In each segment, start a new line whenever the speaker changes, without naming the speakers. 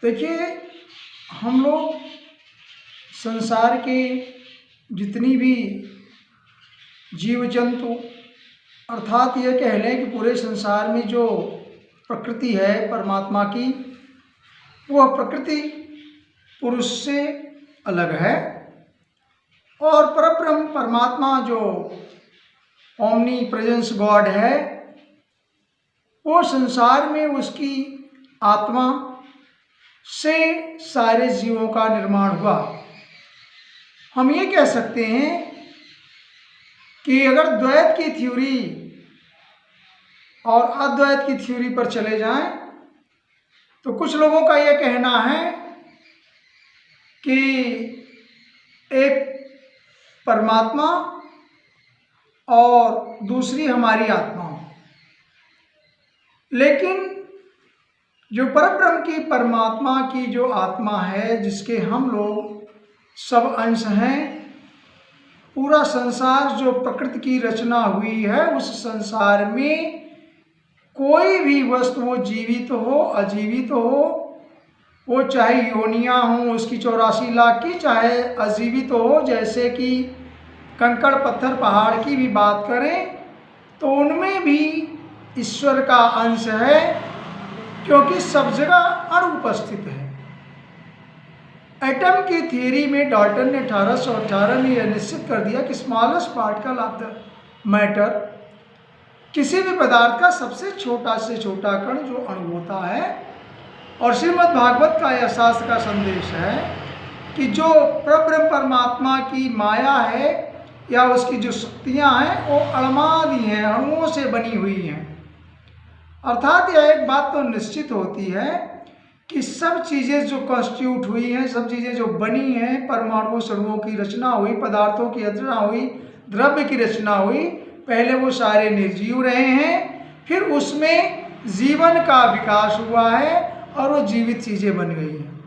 देखिए, हम लोग संसार के जितनी भी जीव जंतु, अर्थात ये कह लें कि पूरे संसार में जो प्रकृति है परमात्मा की, वह प्रकृति पुरुष से अलग है। और परब्रह्म परमात्मा जो ओमनी प्रेजेंस गॉड है, वो संसार में उसकी आत्मा से सारे जीवों का निर्माण हुआ। हम ये कह सकते हैं कि अगर द्वैत की थ्योरी और अद्वैत की थ्योरी पर चले जाएं तो कुछ लोगों का ये कहना है कि एक परमात्मा और दूसरी हमारी आत्मा, लेकिन जो परब्रह्म की परमात्मा की जो आत्मा है, जिसके हम लोग सब अंश हैं, पूरा संसार जो प्रकृति की रचना हुई है, उस संसार में कोई भी वस्तु, वो जीवित हो अजीवित हो, वो चाहे योनियां हों उसकी 84 लाख की, चाहे अजीवित हो, जैसे कि कंकड़ पत्थर पहाड़ की भी बात करें तो उनमें भी ईश्वर का अंश है, क्योंकि सब जगह अणु उपस्थित है। एटम की थियरी में डाल्टन ने 1818 में यह निश्चित कर दिया कि smallest particle of the matter, किसी भी पदार्थ का सबसे छोटा से छोटा कण जो अणु होता है। और श्रीमद् भागवत का यह शास्त्र का संदेश है कि जो परब्रह्म परमात्मा की माया है या उसकी जो शक्तियां हैं, वो अणमादि हैं, अणुओं से बनी हुई हैं। अर्थात यह एक बात तो निश्चित होती है कि सब चीज़ें जो कॉन्स्टिट्यूट हुई हैं, सब चीज़ें जो बनी हैं, परमाणु अणुओं की रचना हुई, पदार्थों की रचना हुई, द्रव्य की रचना हुई, पहले वो सारे निर्जीव रहे हैं, फिर उसमें जीवन का विकास हुआ है और वो जीवित चीज़ें बन गई हैं।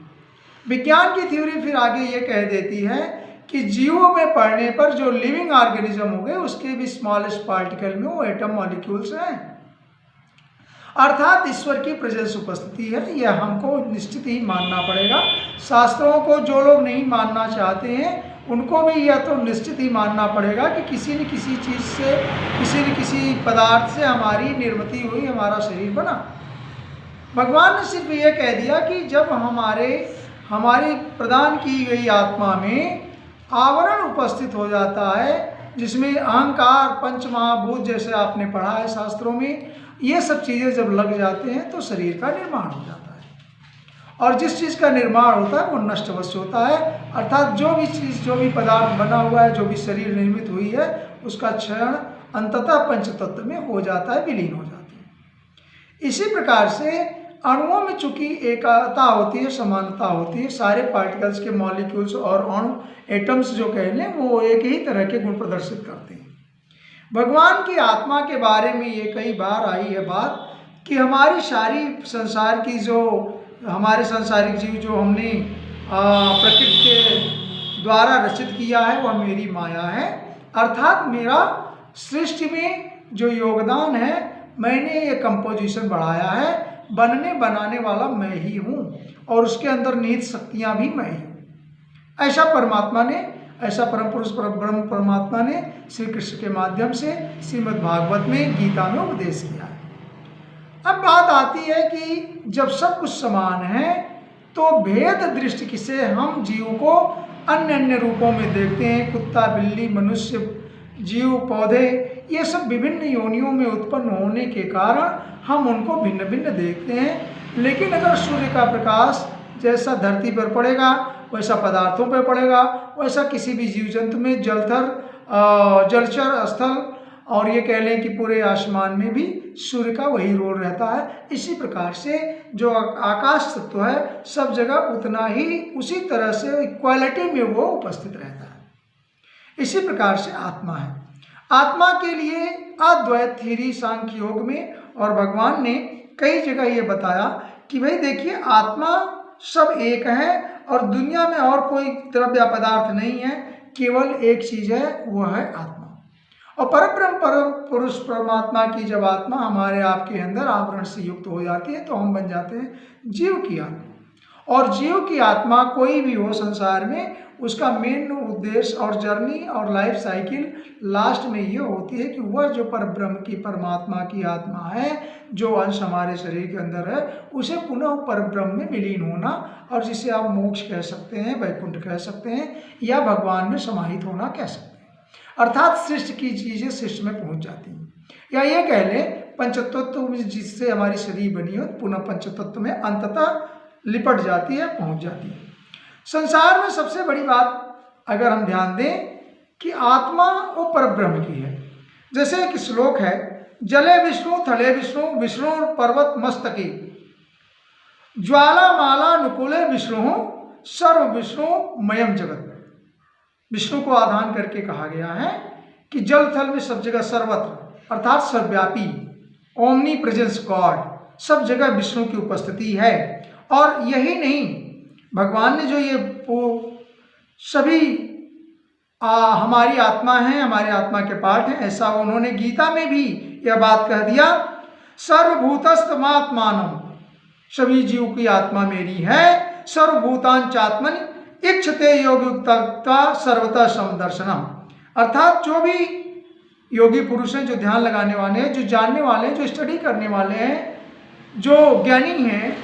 विज्ञान की थ्योरी फिर आगे ये कह देती है कि जीवों में पढ़ने पर जो लिविंग ऑर्गेनिज्म हो गए, उसके भी स्मॉलेस्ट पार्टिकल में वो एटम मॉलिक्यूल्स हैं। अर्थात ईश्वर की प्रेजेंस उपस्थिति है, यह हमको निश्चित ही मानना पड़ेगा। शास्त्रों को जो लोग नहीं मानना चाहते हैं, उनको भी यह तो निश्चित ही मानना पड़ेगा कि किसी न किसी चीज़ से, किसी न किसी पदार्थ से हमारी निर्मित हुई, हमारा शरीर बना। भगवान ने सिर्फ ये कह दिया कि जब हमारी प्रदान की गई आत्मा में आवरण उपस्थित हो जाता है, जिसमें अहंकार, पंच महाभूत जैसे आपने पढ़ा है शास्त्रों में, ये सब चीज़ें जब लग जाते हैं तो शरीर का निर्माण हो जाता है। और जिस चीज़ का निर्माण होता है वो नष्ट अवश्य होता है। अर्थात जो भी चीज़, जो भी पदार्थ बना हुआ है, जो भी शरीर निर्मित हुई है, उसका क्षरण अंततः पंचतत्व में हो जाता है, विलीन हो जाती है। इसी प्रकार से अणुओं में चूंकि एकता होती है, समानता होती है, सारे पार्टिकल्स के मॉलिक्यूल्स और अणु, एटम्स जो कह लें, वो एक ही तरह के गुण प्रदर्शित करते हैं। भगवान की आत्मा के बारे में ये कई बार आई है बात कि हमारी सारी संसार की जो हमारे सांसारिक जीव जो हमने प्रकृति के द्वारा रचित किया है, वह मेरी माया है। अर्थात मेरा सृष्टि में जो योगदान है, मैंने ये कंपोजिशन बढ़ाया है, बनने बनाने वाला मैं ही हूँ और उसके अंदर निहित शक्तियाँ भी मैं ही हूँ। ऐसा परमात्मा ने, ऐसा परम पुरुष ब्रह्म परमात्मा ने श्री कृष्ण के माध्यम से श्रीमद् भागवत में, गीता में उपदेश किया है। अब बात आती है कि जब सब कुछ समान है तो भेद दृष्टि से हम जीव को अन्य अन्य रूपों में देखते हैं। कुत्ता, बिल्ली, मनुष्य, जीव, पौधे, ये सब विभिन्न योनियों में उत्पन्न होने के कारण हम उनको भिन्न भिन्न देखते हैं। लेकिन अगर सूर्य का प्रकाश जैसा धरती पर पड़ेगा, वैसा पदार्थों पर पड़ेगा, वैसा किसी भी जीव जंतु में, जलचर, स्थल, और ये कह लें कि पूरे आसमान में भी सूर्य का वही रोल रहता है। इसी प्रकार से जो आकाश तत्व है, सब जगह उतना ही, उसी तरह से इक्वालिटी में वो उपस्थित रहता है। इसी प्रकार से आत्मा है। आत्मा के लिए अद्वैत थ्योरी सांख्य योग में और भगवान ने कई जगह ये बताया कि भाई देखिए, आत्मा सब एक है और दुनिया में और कोई द्रव्य पदार्थ नहीं है, केवल एक चीज़ है, वह है आत्मा। और परब्रह्म परम पुरुष परमात्मा की जब आत्मा हमारे आपके अंदर आवरण से युक्त हो जाती है तो हम बन जाते हैं जीव की आत्मा। और जीव की आत्मा कोई भी हो संसार में, उसका मेन उद्देश्य और जर्नी और लाइफ साइकिल लास्ट में ये होती है कि वह जो परब्रह्म की परमात्मा की आत्मा है, जो अंश हमारे शरीर के अंदर है, उसे पुनः परब्रह्म में विलीन होना, और जिसे आप मोक्ष कह सकते हैं, वैकुंठ कह सकते हैं, या भगवान में समाहित होना कह सकते हैं। अर्थात सृष्टि की चीजें सृष्टि में पहुंच जाती हैं, या ये कह लें पंचतत्व में जिससे हमारी शरीर बनी हो, पुनः पंचतत्व में अंततः लिपट जाती है, पहुंच जाती है। संसार में सबसे बड़ी बात अगर हम ध्यान दें कि आत्मा वो परब्रह्म की है। जैसे एक श्लोक है, जले विष्णु थले विष्णु विष्णु पर्वत मस्तके ज्वाला माला नुकुले विष्णु सर्व विष्णु मयम जगत। विष्णु को आधान करके कहा गया है कि जल थल में सब जगह सर्वत्र, अर्थात सर्वव्यापी, ओमनी प्रेजेंस गॉड, सब जगह विष्णु की उपस्थिति है। और यही नहीं, भगवान ने जो ये सभी हमारी आत्मा है, हमारे आत्मा के पार्ट हैं, ऐसा उन्होंने गीता में भी यह बात कह दिया, सर्वभूतस्तमात्मानम, सभी जीव की आत्मा मेरी है, सर्वभूतांचात्मन इच्छते योगयुक्ता सर्वतः समदर्शनम। अर्थात जो भी योगी पुरुष हैं, जो ध्यान लगाने वाले हैं, जो जानने वाले हैं, जो स्टडी करने वाले हैं, जो ज्ञानी हैं,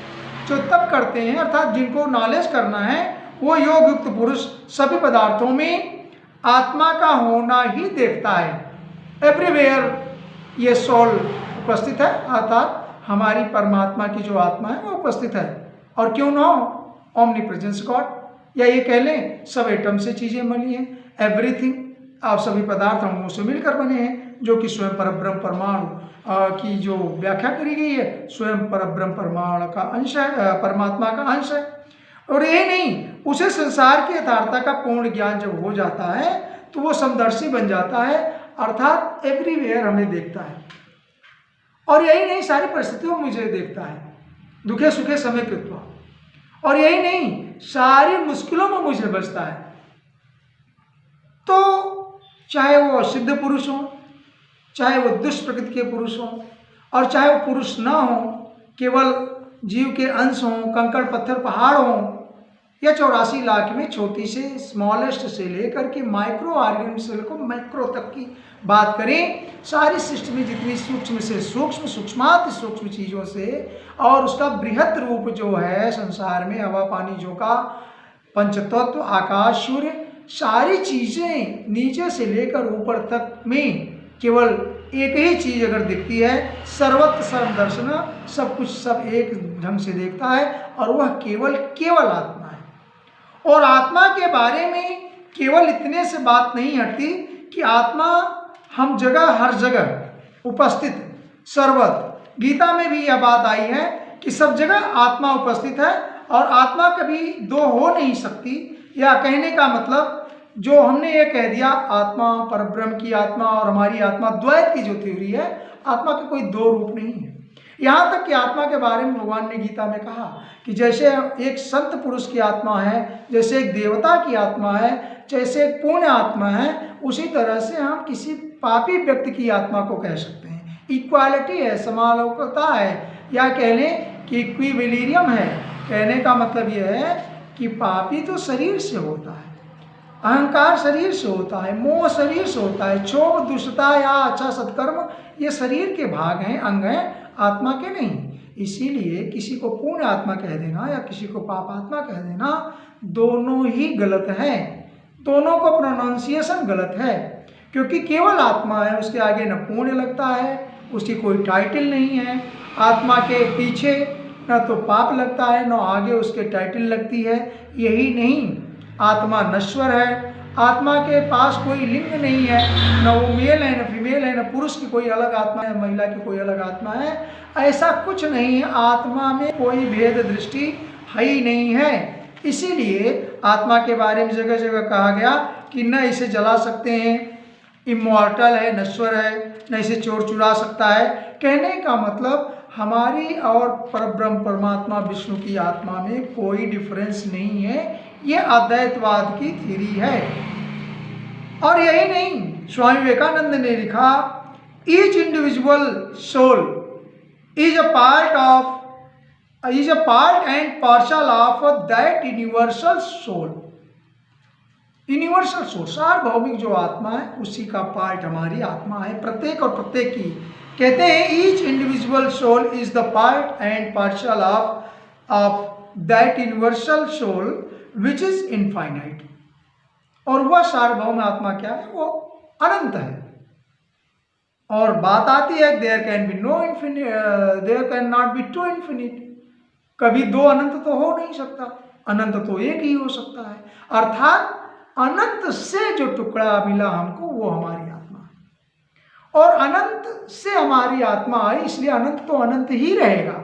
जो तप करते हैं, अर्थात जिनको नॉलेज करना है, वो योग युक्त पुरुष सभी पदार्थों में आत्मा का होना ही देखता है। एवरीवेयर ये सोल उपस्थित है, अर्थात हमारी परमात्मा की जो आत्मा है वो उपस्थित है। और क्यों ना हो, ओमनी प्रेजेंस गॉड, या ये कह लें सब एटम से चीजें बनी हैं, एवरीथिंग, आप सभी पदार्थ अणुओं से मिलकर बने हैं, जो कि स्वयं परब्रह्म परमाणु की जो व्याख्या करी गई है, स्वयं परब्रह्म परमाणु का अंश है, परमात्मा का अंश है। और ये नहीं, उसे संसार की यथार्थता का पूर्ण ज्ञान जब हो जाता है तो वो समदर्शी बन जाता है, अर्थात एवरीवेयर हमें देखता है। और यही नहीं, सारी परिस्थितियों में मुझे देखता है, दुखे सुखे समय कृत्वा। और यही नहीं, सारी मुश्किलों में मुझे बचता है। तो चाहे वो सिद्ध पुरुष हो, चाहे वो दुष्ट प्रकृति के पुरुष हो, और चाहे वो पुरुष ना हो, केवल जीव के अंश हों, कंकड़ पत्थर पहाड़ हों, या 84 लाख में छोटी से स्मॉलेस्ट से लेकर के माइक्रो ऑर्गेनिज्म से लेकर मैक्रो तक की बात करें, सारी सृष्टि में जितनी सूक्ष्म से सूक्ष्म, सूक्ष्माति सूक्ष्म चीज़ों से, और उसका बृहद रूप जो है संसार में हवा पानी जो का पंचतत्व, आकाश सूर्य, सारी चीज़ें नीचे से लेकर ऊपर तक में केवल एक ही चीज अगर दिखती है, सर्वत्र सर्वदर्शन, सब कुछ सब एक ढंग से देखता है, और वह केवल आत्मा है। और आत्मा के बारे में केवल इतने से बात नहीं हटती कि आत्मा हम जगह हर जगह उपस्थित, सर्वत्र। गीता में भी यह बात आई है कि सब जगह आत्मा उपस्थित है, और आत्मा कभी दो हो नहीं सकती। या कहने का मतलब, जो हमने ये कह दिया आत्मा, परब्रह्म की आत्मा और हमारी आत्मा, द्वैत की जो थ्योरी है, आत्मा के कोई दो रूप नहीं है। यहाँ तक कि आत्मा के बारे में भगवान ने गीता में कहा कि जैसे एक संत पुरुष की आत्मा है, जैसे एक देवता की आत्मा है, जैसे एक पुण्य आत्मा है, उसी तरह से हम किसी पापी व्यक्ति की आत्मा को कह सकते हैं। इक्वालिटी है, समालोकता है, या कह लें कि इक्विलिब्रियम है। कहने का मतलब यह है कि पापी तो शरीर से होता है, अहंकार शरीर से होता है, मोह शरीर से होता है, क्षोभ दुष्टता या अच्छा सत्कर्म ये शरीर के भाग हैं, अंग हैं, आत्मा के नहीं। इसीलिए किसी को पूर्ण आत्मा कह देना या किसी को पाप आत्मा कह देना, दोनों ही गलत है, दोनों को प्रोनाउंसिएशन गलत है। क्योंकि केवल आत्मा है, उसके आगे न पुण्य लगता है, उसकी कोई टाइटल नहीं है। आत्मा के पीछे न तो पाप लगता है, न आगे उसके टाइटल लगती है। यही नहीं, आत्मा नश्वर है, आत्मा के पास कोई लिंग नहीं है, न वो मेल है न फीमेल है, न पुरुष की कोई अलग आत्मा है, महिला की कोई अलग आत्मा है, ऐसा कुछ नहीं है। आत्मा में कोई भेद दृष्टि है ही नहीं है। इसीलिए आत्मा के बारे में जगह जगह कहा गया कि न इसे जला सकते हैं, इमॉर्टल है, नश्वर है, न इसे चोर चुरा सकता है। कहने का मतलब हमारी और परब्रह्म परमात्मा विष्णु की आत्मा में कोई डिफरेंस नहीं है। ये अद्वैतवाद की थ्योरी है। और यही नहीं, स्वामी विवेकानंद ने लिखा, each individual soul is a part of is a part and parcel of that universal soul. Universal soul, सार्वभौमिक जो आत्मा है उसी का पार्ट हमारी आत्मा है, प्रत्येक और प्रत्येक की। कहते हैं each individual soul is the part and parcel of that universal soul which is infinite. और वह सार्वभौम आत्मा क्या है? वो अनंत है। और बात आती है there can be no infinite, there can not be two infinite. कभी दो अनंत तो हो नहीं सकता, अनंत तो एक ही हो सकता है। अर्थात अनंत से जो टुकड़ा मिला हमको वो हमारी आत्मा है। और अनंत से हमारी आत्मा आई, इसलिए अनंत तो अनंत ही रहेगा।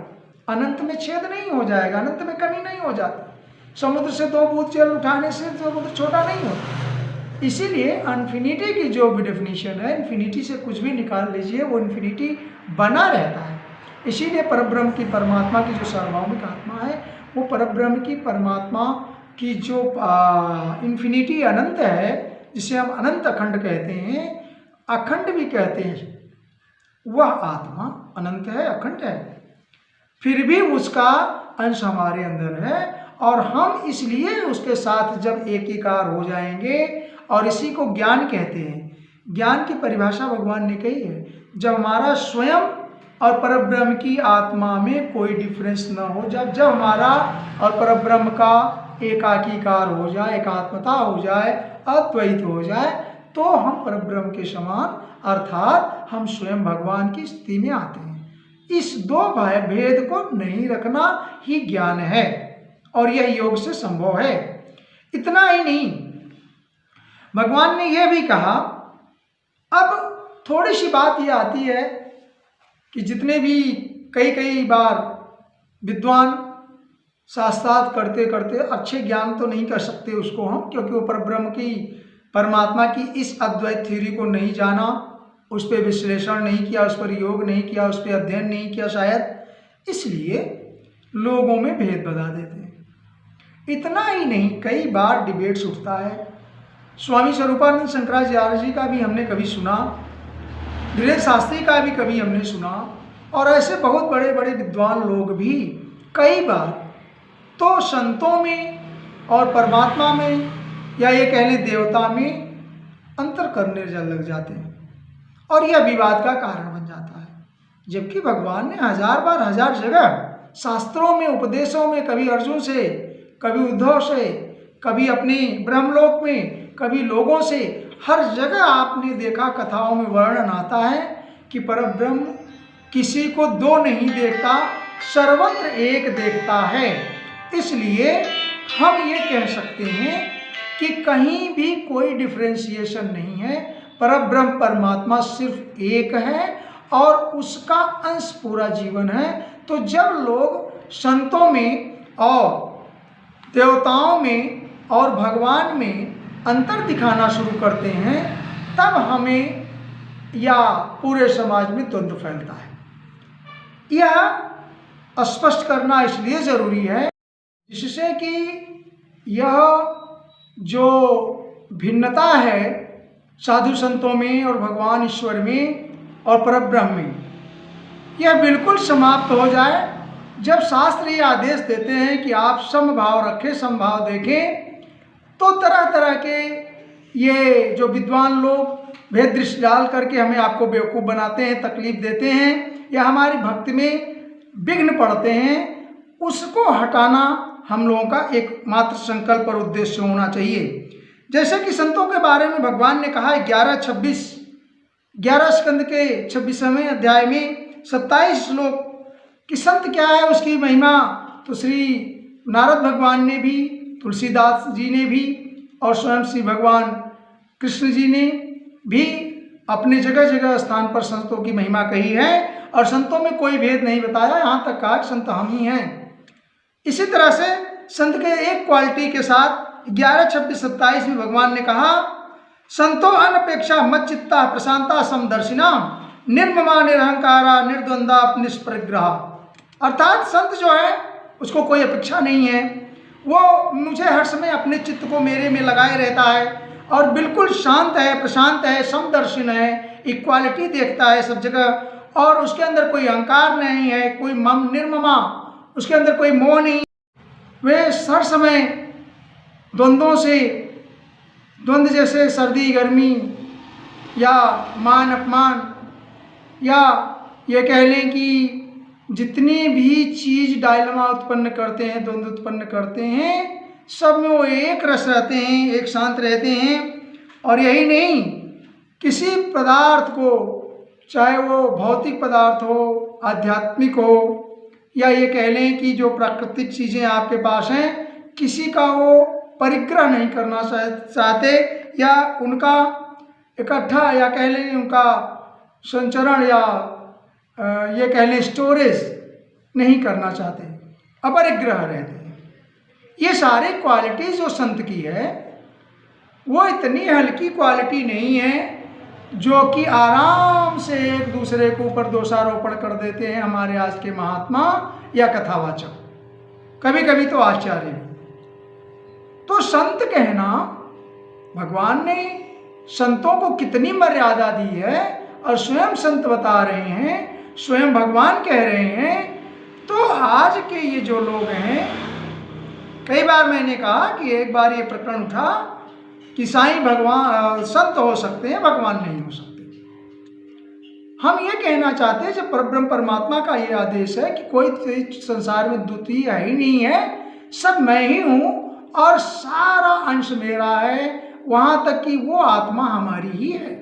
अनंत में छेद नहीं हो जाएगा, अनंत में कमी नहीं हो जाती। समुद्र से 2 बूंद जल उठाने से समुद्र छोटा नहीं होता। इसीलिए इन्फिनिटी की जो भी डेफिनेशन है, इन्फिनिटी से कुछ भी निकाल लीजिए वो इन्फिनिटी बना रहता है। इसीलिए परब्रह्म की, परमात्मा की जो सार्वभौमिक आत्मा है, वो परब्रह्म की, परमात्मा की जो इन्फिनिटी अनंत है, जिसे हम अनंत अखंड कहते हैं, अखंड भी कहते हैं, वह आत्मा अनंत है, अखंड है। फिर भी उसका अंश हमारे अंदर है और हम इसलिए उसके साथ जब एकीकार हो जाएंगे, और इसी को ज्ञान कहते हैं। ज्ञान की परिभाषा भगवान ने कही है, जब हमारा स्वयं और परब्रह्म की आत्मा में कोई डिफरेंस न हो, जब हमारा और परब्रह्म का एकाकीकार हो जाए, एकात्मता हो जाए, अद्वैत हो जाए, तो हम परब्रह्म के समान अर्थात हम स्वयं भगवान की स्थिति में आते हैं। इस 2 भेद को नहीं रखना ही ज्ञान है और यह योग से संभव है। इतना ही नहीं, भगवान ने यह भी कहा, अब थोड़ी सी बात यह आती है कि जितने भी कई बार विद्वान शास्त्रार्थ करते करते अच्छे ज्ञान तो नहीं कर सकते उसको हम, क्योंकि वो परब्रह्म की, परमात्मा की इस अद्वैत थ्योरी को नहीं जाना, उस पर विश्लेषण नहीं किया, उस पर योग नहीं किया, उस पर अध्ययन नहीं किया शायद, इसलिए लोगों में भेद बता देते हैं। इतना ही नहीं, कई बार डिबेट्स उठता है। स्वामी स्वरूपानंद शंकराचार्य जी का भी हमने कभी सुना, धीरेन्द्र शास्त्री का भी कभी हमने सुना, और ऐसे बहुत बड़े बड़े विद्वान लोग भी कई बार तो संतों में और परमात्मा में, या ये कह लें देवता में, अंतर करने लग जाते हैं और यह विवाद का कारण बन जाता है। जबकि भगवान ने 1000 बार 1000 जगह शास्त्रों में, उपदेशों में, कभी अर्जुन से, कभी उद्धव से, कभी अपने ब्रह्मलोक में, कभी लोगों से, हर जगह आपने देखा कथाओं में वर्णन आता है कि परब्रह्म किसी को 2 नहीं देखता, सर्वत्र एक देखता है। इसलिए हम ये कह सकते हैं कि कहीं भी कोई डिफरेंशिएशन नहीं है, परब्रह्म परमात्मा सिर्फ एक है और उसका अंश पूरा जीवन है। तो जब लोग संतों में और देवताओं में और भगवान में अंतर दिखाना शुरू करते हैं, तब हमें या पूरे समाज में द्वंद्व फैलता है। यह स्पष्ट करना इसलिए ज़रूरी है जिससे कि यह जो भिन्नता है साधु संतों में और भगवान ईश्वर में और परब्रह्म में, यह बिल्कुल समाप्त हो जाए। जब शास्त्र ये आदेश देते हैं कि आप समभाव रखें, समभाव देखें, तो तरह तरह के ये जो विद्वान लोग भेद दृष्टि डाल करके हमें आपको बेवकूफ़ बनाते हैं, तकलीफ देते हैं, या हमारी भक्ति में विघ्न पड़ते हैं, उसको हटाना हम लोगों का एकमात्र संकल्प और उद्देश्य होना चाहिए। जैसे कि संतों के बारे में भगवान ने कहा है 11 स्कंद के 26वें अध्याय में 27 श्लोक कि संत क्या है, उसकी महिमा तो श्री नारद भगवान ने भी, तुलसीदास जी ने भी और स्वयं श्री भगवान कृष्ण जी ने भी अपने जगह जगह स्थान पर संतों की महिमा कही है और संतों में कोई भेद नहीं बताया, यहाँ तक कहा संत हम ही हैं। इसी तरह से संत के एक क्वालिटी के साथ 11, 26, 27 में भगवान ने कहा संतो अनपेक्षा मत चित्ता प्रशांता समदर्शिना निर्ममा निरहंकारा निर्द्वंदा निष्प्रग्रह। अर्थात संत जो है उसको कोई अपेक्षा नहीं है, वो मुझे हर समय अपने चित्त को मेरे में लगाए रहता है और बिल्कुल शांत है, प्रशांत है, समदर्शन है, इक्वालिटी देखता है सब जगह, और उसके अंदर कोई अहंकार नहीं है, कोई मम निर्ममा उसके अंदर कोई मोह नहीं, वे हर समय द्वंद्वों से, द्वंद्व जैसे सर्दी गर्मी या मान अपमान, या ये कह लें कि जितनी भी चीज़ डायलमा उत्पन्न करते हैं, द्वंद्व उत्पन्न करते हैं, सब में वो एक रस रहते हैं, एक शांत रहते हैं। और यही नहीं, किसी पदार्थ को, चाहे वो भौतिक पदार्थ हो, आध्यात्मिक हो, या ये कह लें कि जो प्राकृतिक चीज़ें आपके पास हैं, किसी का वो परिग्रह नहीं करना चाहते, या उनका इकट्ठा, या कह लें उनका संचरण, या ये कह लें स्टोरेज नहीं करना चाहते, अपरिग्रह रहते हैं। ये सारी क्वालिटी जो संत की है वो इतनी हल्की क्वालिटी नहीं है जो कि आराम से एक दूसरे के ऊपर दोषारोपण कर देते हैं हमारे आज के महात्मा या कथावाचक, कभी कभी तो आचार्य भी। तो संत कहना, भगवान ने संतों को कितनी मर्यादा दी है, और स्वयं संत बता रहे हैं, स्वयं भगवान कह रहे हैं। तो आज के ये जो लोग हैं, कई बार मैंने कहा कि एक बार ये प्रकरण उठा कि साईं भगवान संत हो सकते हैं, भगवान नहीं हो सकते। हम ये कहना चाहते हैं, जब परब्रह्म परमात्मा का ये आदेश है कि कोई संसार में द्वितीय ही नहीं है, सब मैं ही हूँ और सारा अंश मेरा है, वहाँ तक कि वो आत्मा हमारी ही है।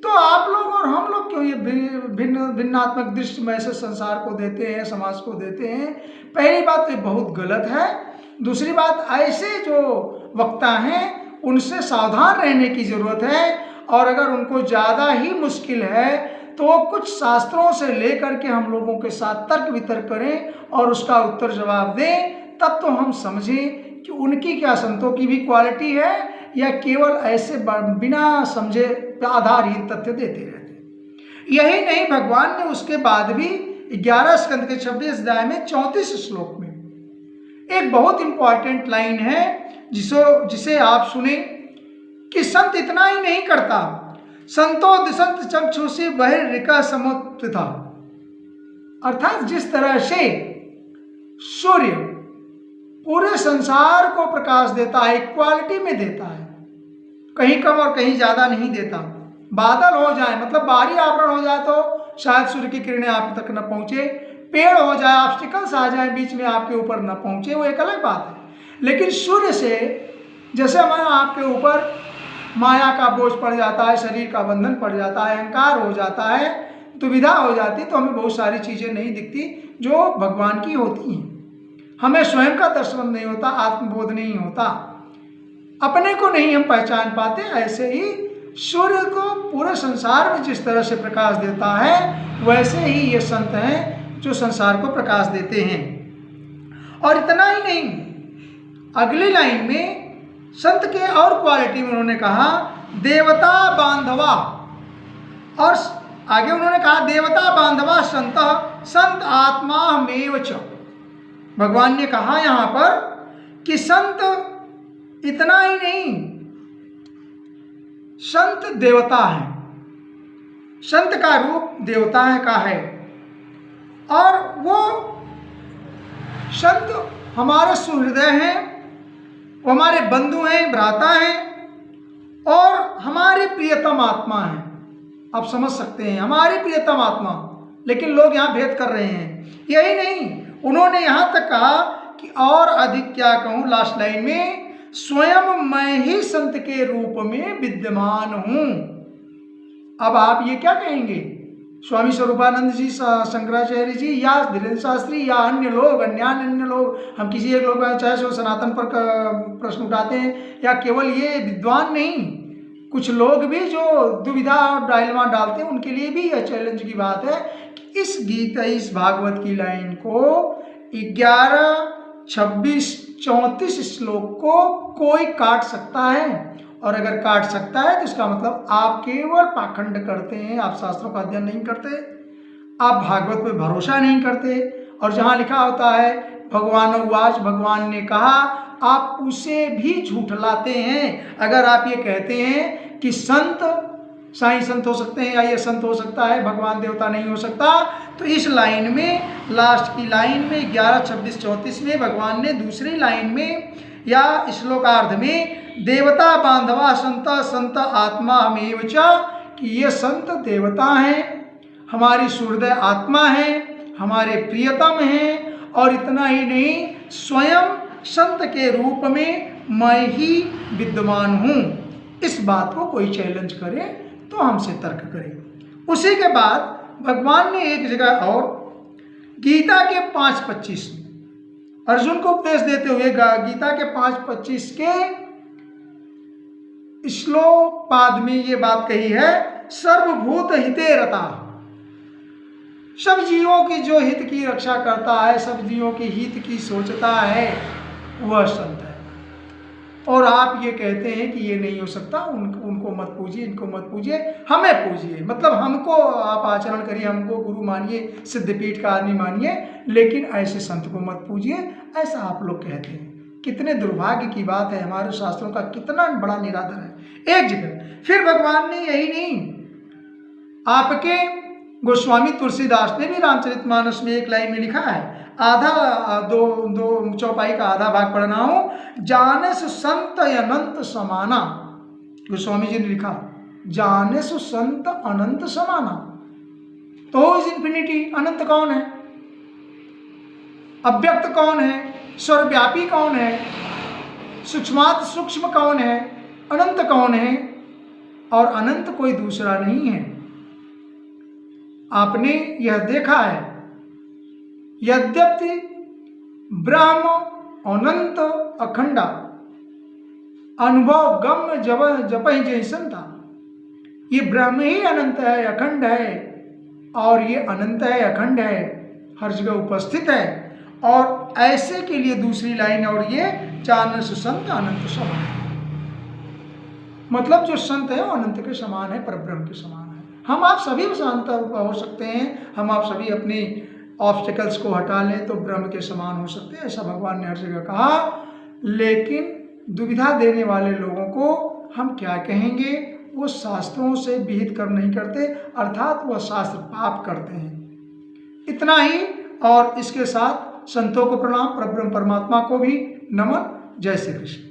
तो आप लोग और हम लोग क्यों ये भिन्नात्मक दृष्टि में ऐसे संसार को देते हैं, समाज को देते हैं? पहली बात तो ये बहुत गलत है। दूसरी बात, ऐसे जो वक्ता हैं उनसे सावधान रहने की ज़रूरत है, और अगर उनको ज़्यादा ही मुश्किल है तो कुछ शास्त्रों से लेकर के हम लोगों के साथ तर्क वितर्क करें और उसका उत्तर जवाब दें, तब तो हम समझें कि उनकी क्या संतों की भी क्वालिटी है, या केवल ऐसे बिना समझे आधारहीन तथ्य देते रहते हैं। यही नहीं, भगवान ने उसके बाद भी 11 स्कंद के 26 अध्याय में 34 श्लोक में एक बहुत इंपॉर्टेंट लाइन है जिसे आप सुने कि संत इतना ही नहीं करता, संतो दिशंत चक्षुषी बहिर्रिका समुत्थिता। अर्थात जिस तरह से सूर्य पूरे संसार को प्रकाश देता है, इक्वालिटी में देता है, कहीं कम और कहीं ज़्यादा नहीं देता। बादल हो जाए, मतलब बाहरी आवरण हो जाए तो शायद सूर्य की किरणें आप तक न पहुँचे, पेड़ हो जाए, ऑब्स्टिकल्स आ जाए बीच में आपके ऊपर न पहुँचे, वो एक अलग बात है। लेकिन सूर्य से जैसे हमारा आपके ऊपर माया का बोझ पड़ जाता है, शरीर का बंधन पड़ जाता है, अहंकार हो जाता है, दुविधा हो जाती, तो हमें बहुत सारी चीज़ें नहीं दिखती जो भगवान की होती हैं। हमें स्वयं का दर्शन नहीं होता, आत्मबोध नहीं होता, अपने को नहीं हम पहचान पाते। ऐसे ही सूर्य को पूरे संसार में जिस तरह से प्रकाश देता है, वैसे ही ये संत हैं जो संसार को प्रकाश देते हैं। और इतना ही नहीं, अगली लाइन में संत के और क्वालिटी में उन्होंने कहा देवता बांधवा, और आगे उन्होंने कहा देवता बांधवा संत संत आत्मा मेव च। भगवान ने कहा यहाँ पर कि संत इतना ही नहीं, संत देवता है, संत का रूप देवता का है, और वो संत हमारे सुहृदय हैं, वो हमारे बंधु हैं, भ्राता हैं, और हमारी प्रियतम आत्मा है। आप समझ सकते हैं, हमारी प्रियतम आत्मा। लेकिन लोग यहाँ भेद कर रहे हैं। यही नहीं, उन्होंने यहाँ तक कहा कि और अधिक क्या कहूँ, लास्ट लाइन में, स्वयं मैं ही संत के रूप में विद्यमान हूँ। अब आप ये क्या कहेंगे, स्वामी स्वरूपानंद जी, शंकराचार्य जी, या धीरेन्द्र शास्त्री, या अन्य लोग, अन्य लोग, हम किसी एक लोग चाहे सो सनातन पर प्रश्न उठाते हैं, या केवल ये विद्वान नहीं, कुछ लोग भी जो दुविधा और डायलमा डालते हैं, उनके लिए भी यह चैलेंज की बात है कि इस गीता, इस भागवत की लाइन को 11, 26, 34 श्लोक को कोई काट सकता है, और अगर काट सकता है तो इसका मतलब आप केवल पाखंड करते हैं, आप शास्त्रों का अध्ययन नहीं करते, आप भागवत पे भरोसा नहीं करते, और जहाँ लिखा होता है भगवान उवाच, भगवान ने कहा, आप उसे भी झूठलाते हैं। अगर आप ये कहते हैं कि संत साईं संत हो सकते हैं या ये संत हो सकता है, भगवान देवता नहीं हो सकता। तो इस लाइन में, लास्ट की लाइन में 11, 26, 34 में भगवान ने दूसरी लाइन में या श्लोकार्ध में देवता बांधवा संत संत आत्मा हमेव च, कि ये संत देवता हैं, हमारी सूर्योदय आत्मा है, हमारे प्रियतम हैं, और इतना ही नहीं स्वयं संत के रूप में मैं ही विद्यमान हूँ। इस बात को कोई चैलेंज करे तो हमसे तर्क करे। उसी के बाद भगवान ने एक जगह और गीता के 5:25 अर्जुन को उपदेश देते हुए गीता के 5:25 के श्लोक पाद में ये बात कही है, सर्वभूत हिते रता, सब जीवों की जो हित की रक्षा करता है, सब जीवों की हित की सोचता है, वह संत है। और आप ये कहते हैं कि ये नहीं हो सकता, उनको मत पूजिए, इनको मत पूजिए, हमें पूजिए, मतलब हमको आप आचरण करिए, हमको गुरु मानिए, सिद्धपीठ का आदमी मानिए, लेकिन ऐसे संत को मत पूजिए, ऐसा आप लोग कहते हैं। कितने दुर्भाग्य की बात है, हमारे शास्त्रों का कितना बड़ा निरादर है। एक जगह फिर भगवान ने यही नहीं, आपके गोस्वामी तुलसीदास ने भी रामचरितमानस में एक लाइन में लिखा है, आधा दो चौपाई का आधा भाग पढ़ना हो, जाने सु संत अनंत समाना। गोस्वामी जी ने लिखा जाने सु संत अनंत समाना। तो इज इंफिनिटी, अनंत कौन है, अव्यक्त कौन है, सर्वव्यापी कौन है, सूक्ष्मात सूक्ष्म कौन है, अनंत कौन है, और अनंत कोई दूसरा नहीं है। आपने यह देखा है, यद्यपि ब्रह्म अनंत अखंडा, अनुभव गम्य जप ही जैसन था। ये ब्रह्म ही अनंत है, अखंड है, और ये अनंत है, अखंड है, हर जगह उपस्थित है। और ऐसे के लिए दूसरी लाइन और ये चानस संत अनंत समान है, मतलब जो संत है वो अनंत के समान है, परब्रह्म के समान है। हम आप सभी शांत हो सकते हैं, हम आप सभी अपनी ऑब्स्टिकल्स को हटा लें तो ब्रह्म के समान हो सकते हैं, ऐसा भगवान ने हर जगह कहा। लेकिन दुविधा देने वाले लोगों को हम क्या कहेंगे, वो शास्त्रों से विहित कर्म नहीं करते, अर्थात वह शास्त्र पाप करते हैं। इतना ही, और इसके साथ संतों को प्रणाम, परब्रह्म परमात्मा को भी नमन। जय श्री कृष्ण।